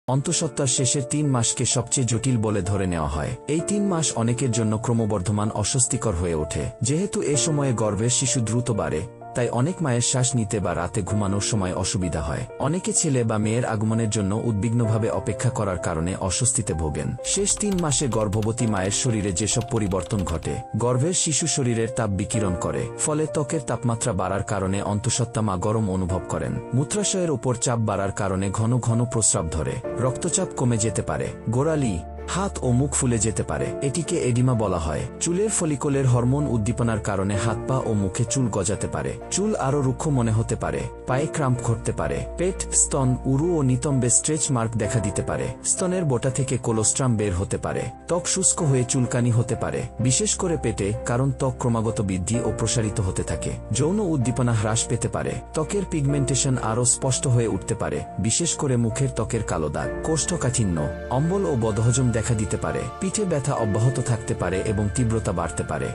অন্তঃসত্ত্বার শেষের 3 মাসকে সবচেয়ে জটিল বলে ধরে নেওয়া হয়। এই 3 মাস অনেকের জন্য ক্রমবর্ধমান অস্বস্তিকর হয়ে ওঠে। যেহেতু এ সময়ে গর্ভের শিশু দ্রুত বাড়ে, তাই অনেক মায়ের শ্বাস নিতে বা রাতে ঘুমানোর সময় অসুবিধা হয়। অনেকে ছেলে বা মেয়ের আগমনের জন্য উদ্বিগ্নভাবে অপেক্ষা করার কারণে অস্বস্তিতে ভোগেন। শেষ 3 মাসে গর্ভবতী মায়ের শরীরে যেসব পরিবর্তন ঘটে, গর্ভের শিশু শরীরের তাপ বিকিরণ করে, ফলে ত্বকের তাপমাত্রা বাড়ার কারণে অন্তঃসত্ত্বা মা গরম অনুভব করেন। মূত্রাশয়ের উপর চাপ বাড়ার কারণে ঘন ঘন প্রস্রাব ধরে, রক্তচাপ কমে যেতে পারে, গোড়ালি, হাত ও মুখ ফুলে যেতে পারে। এটিকে এডিমা বলা হয়। চুলের ফলিকলের হরমোন উদ্দীপনার কারণে হাত পা ও মুখে চুল গজাতে পারে, চুল আরও রুক্ষ মনে হতে পারে, পায়ে ক্রাম্প ঘটতে পারে, পেট, স্তন, উরু ও নিতম্বে স্ট্রেচ মার্ক দেখা দিতে পারে, স্তনের বোটা থেকে কোলোস্ট্রাম বের হতে পারে, ত্বক শুষ্ক হয়ে চুলকানি হতে পারে, বিশেষ করে পেটে, কারণ ত্বক ক্রমাগত বৃদ্ধি ও প্রসারিত হতে থাকে। যৌন উদ্দীপনা হ্রাস পেতে পারে, ত্বকের পিগমেন্টেশন আরও স্পষ্ট হয়ে উঠতে পারে, বিশেষ করে মুখের ত্বকের কালো দাগ, কোষ্ঠকাঠিন্য, অম্বল ও বদহজম দেখা দিতে পারে, পিঠে ব্যথা অব্যাহত থাকতে পারে এবং তীব্রতা বাড়তে পারে।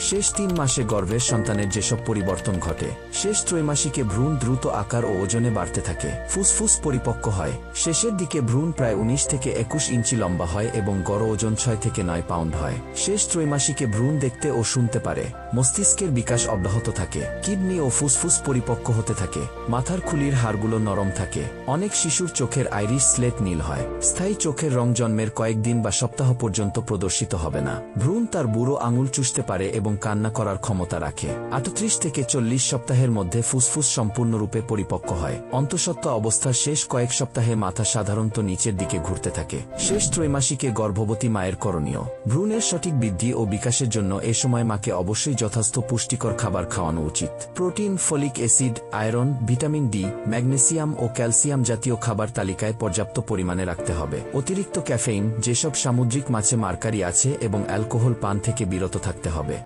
শেষ 3 মাসে গর্ভের সন্তানের যেসব পরিবর্তন ঘটে, শেষ ত্রৈমাসিকে ভ্রূণ দ্রুত আকার ও ওজনে বাড়তে থাকে, ফুসফুস পরিপক্ক হয়, শেষের দিকে ভ্রূণ প্রায় 19 থেকে 21 ইঞ্চি লম্বা হয় এবং গড় ওজন 6 থেকে 9 পাউন্ড হয়। শেষ ত্রৈমাসিকে ভ্রূণ দেখতে ও শুনতে পারে, মস্তিষ্কের বিকাশ অব্যাহত থাকে, কিডনি ও ফুসফুস পরিপক্ক হতে থাকে, মাথার খুলির হাড়গুলো নরম থাকে। অনেক শিশুর চোখের আইরিশ স্লেট নীল হয়। স্থায়ী চোখের রং জন্মের কয়েকদিন বা সপ্তাহ পর্যন্ত প্রদর্শিত হবে না। ভ্রূণ তার বুড়ো আঙুল চুষতে পারে এবং কান্না করার ক্ষমতা রাখে। 38 থেকে 40 সপ্তাহের মধ্যে ফুসফুস সম্পূর্ণরূপে পরিপক্ক হয়। অন্তঃসত্ত্বা অবস্থার শেষ কয়েক সপ্তাহে মাথা সাধারণত নিচের দিকে ঘুরতে থাকে। শেষ ত্রৈমাসিকে গর্ভবতী মায়ের করণীয়: ভ্রূণের সঠিক বৃদ্ধি ও বিকাশের জন্য এ সময় মাকে অবশ্যই যথাযথ পুষ্টিকর খাবার খাওয়ানো উচিত। Protein, folic acid, iron, vitamin D, magnesium ও ক্যালসিয়াম জাতীয় খাবার তালিকায় পর্যাপ্ত পরিমাণে রাখতে হবে। অতিরিক্ত ক্যাফেইন, যেসব সামুদ্রিক মাছে মার্কারি আছে এবং অ্যালকোহল পান থেকে বিরত থাকতে হবে।